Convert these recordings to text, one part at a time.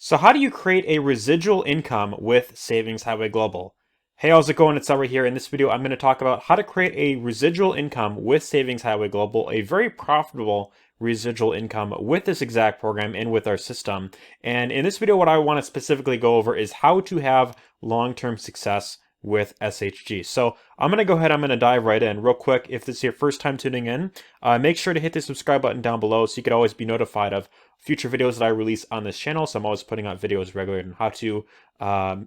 So how do you create a residual income with Savings Highway Global? Hey, how's it going? It's Arie here. In this video, I'm going to talk about how to create a residual income with Savings Highway Global, a very profitable residual income with this exact program and with our system. And in this video, what I want to specifically go over is how to have long-term success with SHG. So I'm going to go ahead, I'm going to dive right in real quick. If this is your first time tuning in, make sure to hit the subscribe button down below so you can always be notified of future videos that I release on this channel. So I'm always putting out videos regularly on how to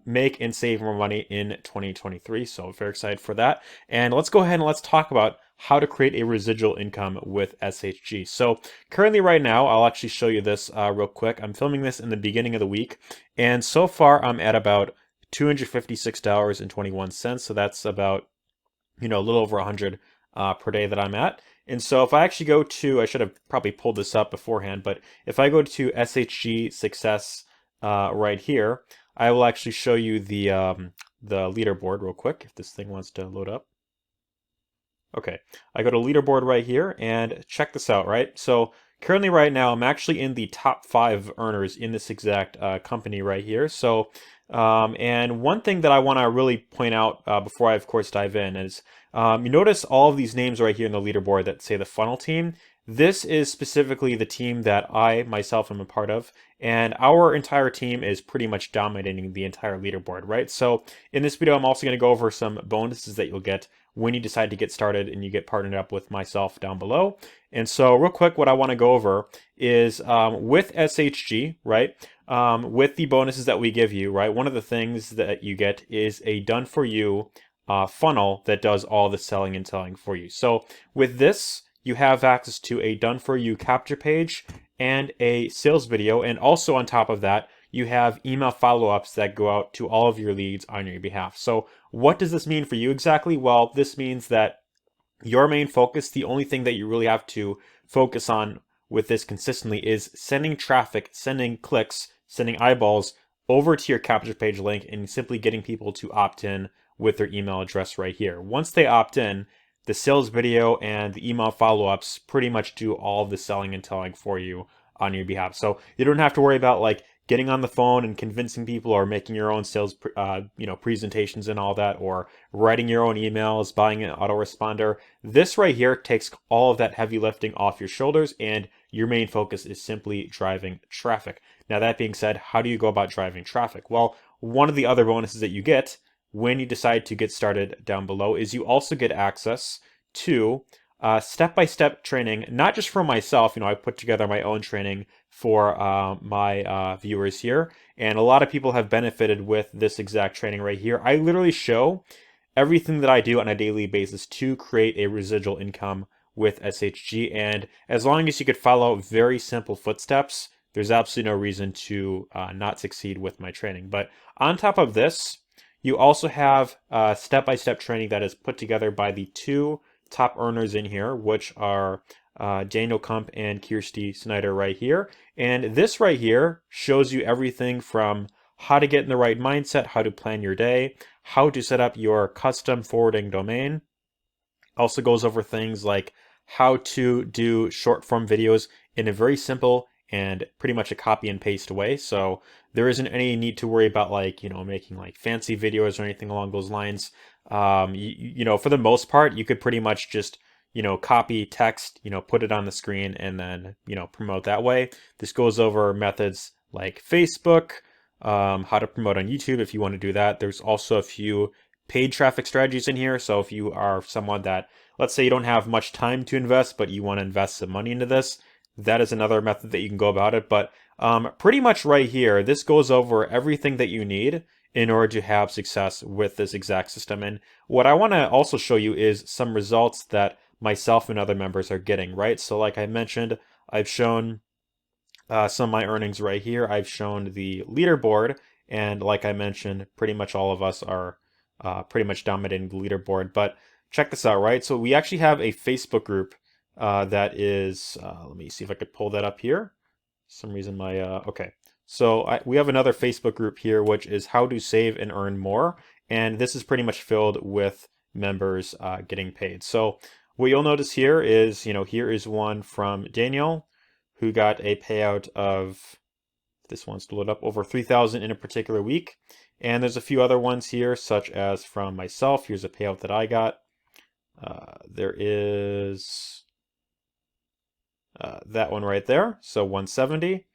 make and save more money in 2023. So I'm very excited for that. And let's go ahead and let's talk about how to create a residual income with SHG. So currently right now, I'll actually show you this real quick. I'm filming this in the beginning of the week. And so far I'm at about $256.21. So that's about, a little over 100 per day that I'm at. And so if I actually go to, I should have probably pulled this up beforehand, but if I go to SHG Success right here, I will actually show you the leaderboard real quick if this thing wants to load up. Okay, I go to leaderboard right here and check this out, right? So currently right now, I'm actually in the top 5 earners in this exact company right here. So, and one thing that I want to really point out before I, of course, dive in is you notice all of these names right here in the leaderboard that say the funnel team. This is specifically the team that I myself am a part of, and our entire team is pretty much dominating the entire leaderboard, right? So in this video, I'm also going to go over some bonuses that you'll get when you decide to get started and you get partnered up with myself down below. And so real quick, what I want to go over is with SHG, right? With the bonuses that we give you, right? One of the things that you get is a done for you funnel that does all the selling and selling for you. So with this, you have access to a done for you capture page and a sales video. And also on top of that, you have email follow-ups that go out to all of your leads on your behalf. So what does this mean for you exactly? Well, this means that your main focus, the only thing that you really have to focus on with this consistently is sending traffic, sending clicks, sending eyeballs over to your capture page link and simply getting people to opt in with their email address right here. Once they opt in, the sales video and the email follow-ups pretty much do all of the selling and telling for you on your behalf. So you don't have to worry about like getting on the phone and convincing people or making your own sales presentations and all that, or writing your own emails, buying an autoresponder. This right here takes all of that heavy lifting off your shoulders, and your main focus is simply driving traffic. Now that being said, how do you go about driving traffic? Well, one of the other bonuses that you get when you decide to get started down below is you also get access to step-by-step training, not just for myself. I put together my own training for my viewers here, and a lot of people have benefited with this exact training right here. I literally show everything that I do on a daily basis to create a residual income with SHG, and as long as you could follow very simple footsteps, there's absolutely no reason to not succeed with my training. But on top of this, you also have step-by-step training that is put together by the 2 top earners in here, which are Daniel Kump and Kirsty Snyder right here. And this right here shows you everything from how to get in the right mindset, how to plan your day, how to set up your custom forwarding domain. Also goes over things like how to do short form videos in a very simple and pretty much a copy and paste way. So there isn't any need to worry about making like fancy videos or anything along those lines. For the most part, you could pretty much just, copy text, put it on the screen and then, promote that way. This goes over methods like Facebook, how to promote on YouTube if you want to do that. There's also a few paid traffic strategies in here. So if you are someone that, let's say you don't have much time to invest, but you want to invest some money into this, that is another method that you can go about it. But pretty much right here, this goes over everything that you need in order to have success with this exact system. And what I want to also show you is some results that myself and other members are getting, right? So like I mentioned, I've shown some of my earnings right here. I've shown the leaderboard, and like I mentioned, pretty much all of us are pretty much dominating the leaderboard. But check this out, right? So we actually have a Facebook group that is, let me see if I could pull that up here. For some reason okay. So we have another Facebook group here, which is how to save and earn more. And this is pretty much filled with members getting paid. So what you'll notice here is, here is one from Daniel, who got a payout of This one's to load up over 3,000 in a particular week. And there's a few other ones here, such as from myself. Here's a payout that I got. There is that one right there, so 170.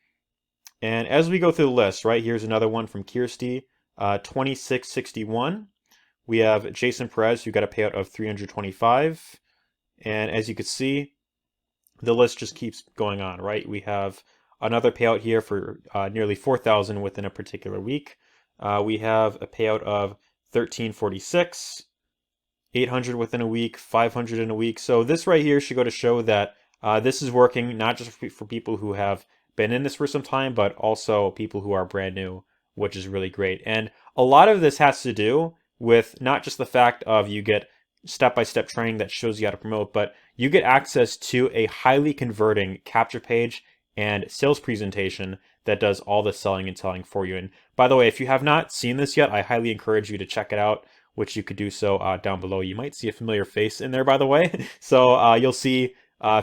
And as we go through the list, right, here's another one from Kirsty, 2661. We have Jason Perez, who got a payout of 325. And as you can see, the list just keeps going on, right? We have another payout here for nearly 4,000 within a particular week. We have a payout of 1346, 800 within a week, 500 in a week. So this right here should go to show that this is working not just for people who have been in this for some time, but also people who are brand new, which is really great. And a lot of this has to do with not just the fact of you get step-by-step training that shows you how to promote, but you get access to a highly converting capture page and sales presentation that does all the selling and telling for you. And by the way, if you have not seen this yet, I highly encourage you to check it out, which you could do so down below. You might see a familiar face in there, by the way. So you'll see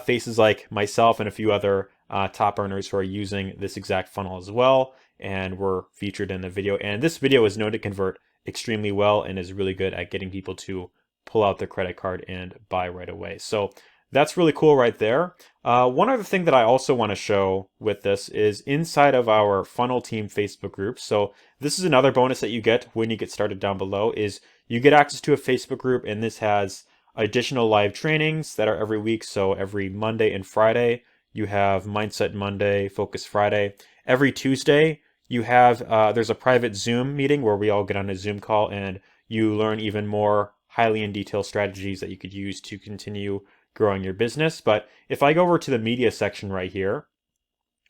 faces like myself and a few other top earners who are using this exact funnel as well, and were featured in the video. And this video is known to convert extremely well and is really good at getting people to pull out their credit card and buy right away. So that's really cool right there. One other thing that I also want to show with this is inside of our Funnel Team Facebook group. So this is another bonus that you get when you get started down below, is you get access to a Facebook group, and this has additional live trainings that are every week. So every Monday and Friday, you have Mindset Monday, Focus Friday. Every Tuesday, you have there's a private Zoom meeting where we all get on a Zoom call and you learn even more highly in detail strategies that you could use to continue growing your business. But if I go over to the media section right here,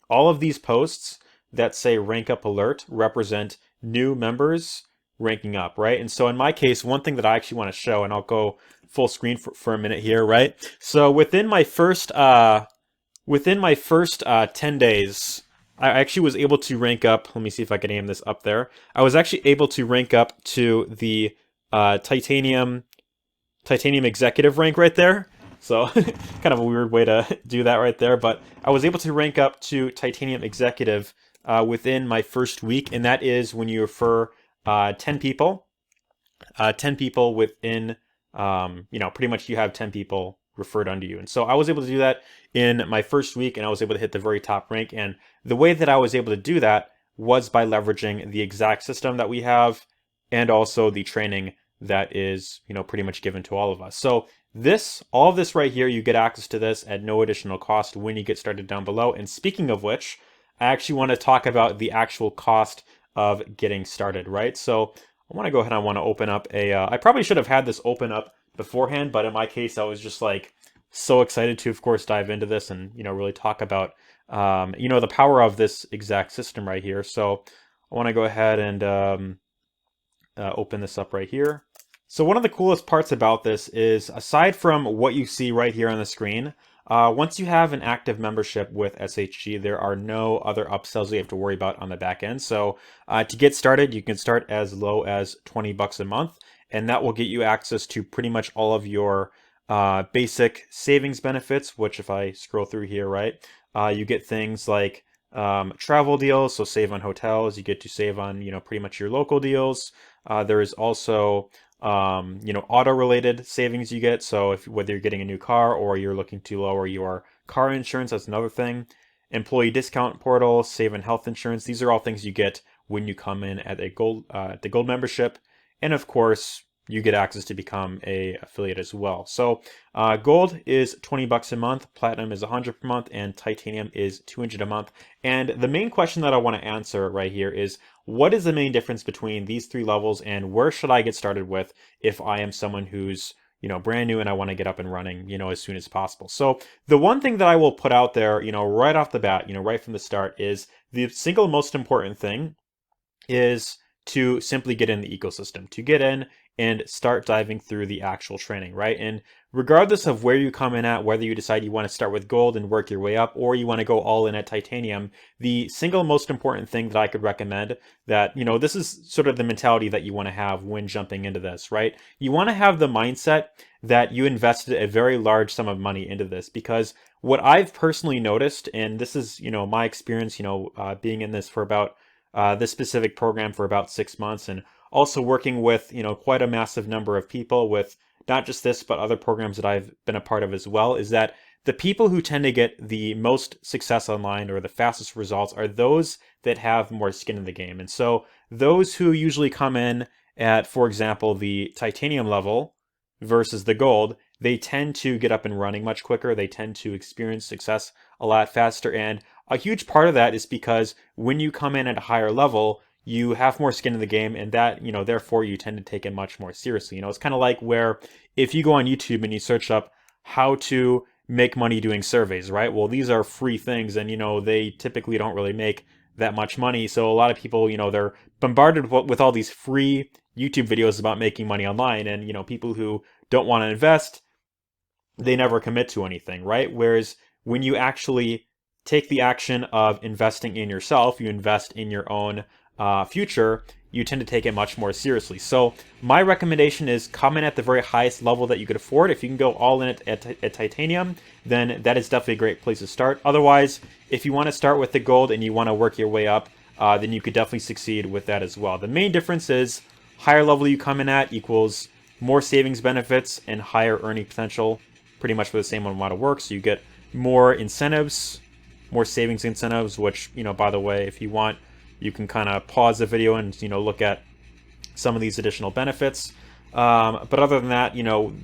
all of these posts that say rank up alert represent new members ranking up, right? And so in my case, one thing that I actually want to show, and I'll go full screen for a minute here, right? So within my first 10 days, I actually was able to rank up. Let me see if I can aim this up there. I was actually able to rank up to the titanium executive rank right there. So kind of a weird way to do that right there, but I was able to rank up to titanium executive within my first week, and that is when you refer 10 people. 10 people within, pretty much you have 10 people referred under you. And so I was able to do that in my first week, and I was able to hit the very top rank. And the way that I was able to do that was by leveraging the exact system that we have and also the training that is, pretty much given to all of us. So all of this right here, you get access to this at no additional cost when you get started down below. And speaking of which, I actually want to talk about the actual cost of getting started, right? So I want to go ahead and I want to open up I probably should have had this open up beforehand, but in my case, I was just like so excited to, of course, dive into this and, really talk about, the power of this exact system right here. So I want to go ahead and open this up right here. So one of the coolest parts about this is, aside from what you see right here on the screen, once you have an active membership with SHG, there are no other upsells you have to worry about on the back end. So to get started, you can start as low as $20 a month, and that will get you access to pretty much all of your basic savings benefits, which if I scroll through here, right, you get things like travel deals, so save on hotels, you get to save on, pretty much your local deals. There is also auto related savings you get. So whether you're getting a new car or you're looking to lower your car insurance, that's another thing. Employee discount portal, save on health insurance. These are all things you get when you come in at the gold membership. And of course, you get access to become a affiliate as well. So gold is $20 a month, platinum is $100 per month, and titanium is $200 a month. And the main question that I want to answer right here is, what is the main difference between these three levels, and where should I get started with if I am someone who's brand new and I want to get up and running as soon as possible? So the one thing that I will put out there right off the bat, right from the start, is the single most important thing is to simply get in the ecosystem, to get in and start diving through the actual training, right? And regardless of where you come in at, whether you decide you want to start with gold and work your way up, or you want to go all in at titanium, the single most important thing that I could recommend, that, this is sort of the mentality that you want to have when jumping into this, right? You want to have the mindset that you invested a very large sum of money into this, because what I've personally noticed, and this is, my experience, being in this for about this specific program for about 6 months, and also working with, quite a massive number of people with not just this, but other programs that I've been a part of as well, is that the people who tend to get the most success online or the fastest results are those that have more skin in the game. And so those who usually come in at, for example, the titanium level versus the gold, they tend to get up and running much quicker. They tend to experience success a lot faster. And a huge part of that is because when you come in at a higher level, you have more skin in the game, and that, therefore you tend to take it much more seriously. It's kind of like where if you go on YouTube and you search up how to make money doing surveys, right? Well, these are free things, and, they typically don't really make that much money. So a lot of people, they're bombarded with all these free YouTube videos about making money online, and, people who don't want to invest, they never commit to anything, right? Whereas when you actually take the action of investing in yourself, you invest in your own future, you tend to take it much more seriously. So my recommendation is come in at the very highest level that you could afford. If you can go all in at titanium, then that is definitely a great place to start. Otherwise, if you want to start with the gold and you want to work your way up, then you could definitely succeed with that as well. The main difference is higher level you come in at equals more savings benefits and higher earning potential, pretty much for the same amount of work. So you get more incentives, more savings incentives, which, by the way, if you want, you can kind of pause the video and, look at some of these additional benefits. But other than that,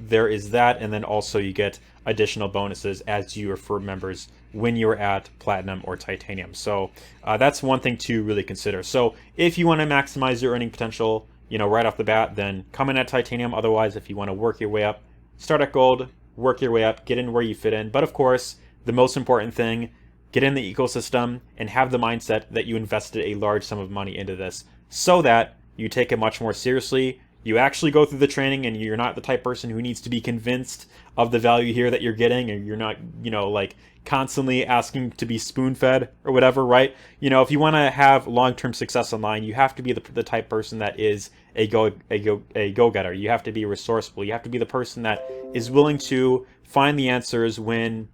there is that. And then also you get additional bonuses as you refer members when you're at platinum or titanium. So that's one thing to really consider. So if you want to maximize your earning potential, right off the bat, then come in at titanium. Otherwise, if you want to work your way up, start at gold, work your way up, get in where you fit in. But of course, the most important thing, get in the ecosystem and have the mindset that you invested a large sum of money into this so that you take it much more seriously. You actually go through the training, and you're not the type of person who needs to be convinced of the value here that you're getting, and you're not, like constantly asking to be spoon-fed or whatever, right? If you want to have long-term success online, you have to be the type person that is a go-getter. You have to be resourceful. You have to be the person that is willing to find the answers when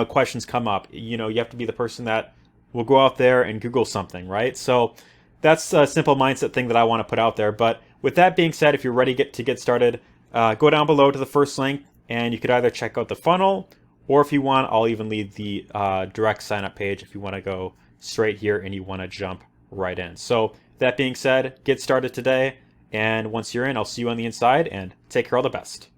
questions come up. You have to be the person that will go out there and Google something, right? So that's a simple mindset thing that I want to put out there. But with that being said, if you're ready to get started, go down below to the first link, and you could either check out the funnel, or if you want, I'll even leave the direct sign up page if you want to go straight here and you want to jump right in. So that being said, get started today. And once you're in, I'll see you on the inside, and take care, all the best.